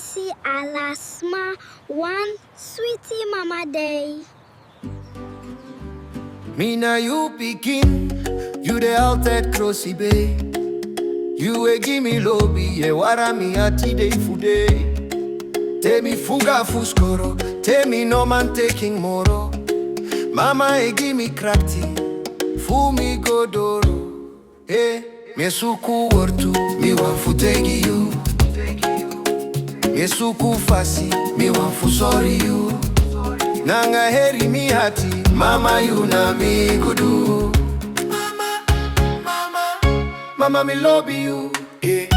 vakantie alasma one sweetie mama day. Mina you pikin, you de altijd crossie bay. You give me lobi, ye wara mi ati day fude. Te mi fuga fuskoro, te mi no man taking moro. Mama give me krakti, fu mi godoro. Hey, me suku wortu, mi wan futegi you. Me suku fasi, mi wan fu sorry you. Nanga heri mi hati, mama you na mi kudu. Mama mi lobi you. Eh.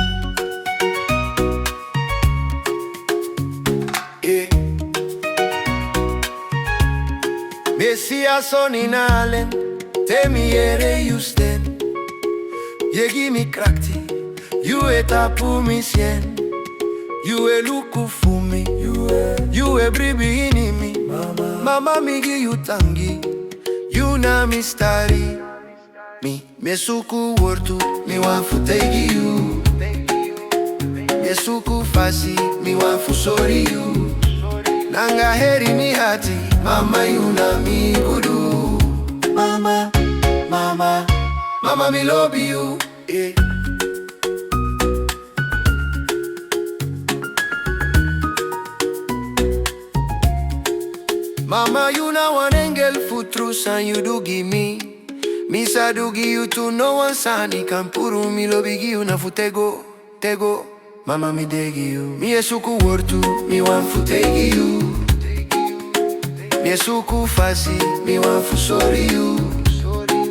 Eh. Me siya soni nalen, te mi ere you sten. Ye give me krakti, you etapu mi sien. You e luku fu mi, you e bribi ini mi. Mama mi gi you tangi, you na mi stari. Me suku wortu, mi wan fu tegi you. Me suku fasi, mi wan fu sorry you. Nanga heri mi hati, mama you na mi kudu. Mama mi lobi you. Eh. Mama, you na one angel for truth and you do give me. Misa do give you to no one sani kampuru mi lobi you na futego, tego. Mama mi degi you. Mi esuku wortu, mi wan futegi you. Mi esuku fasi, mi wan fu sorry you.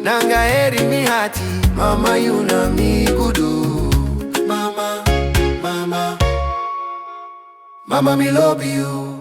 Nanga eri mi hati, mama you na mi kudu. Mama mi lobi you.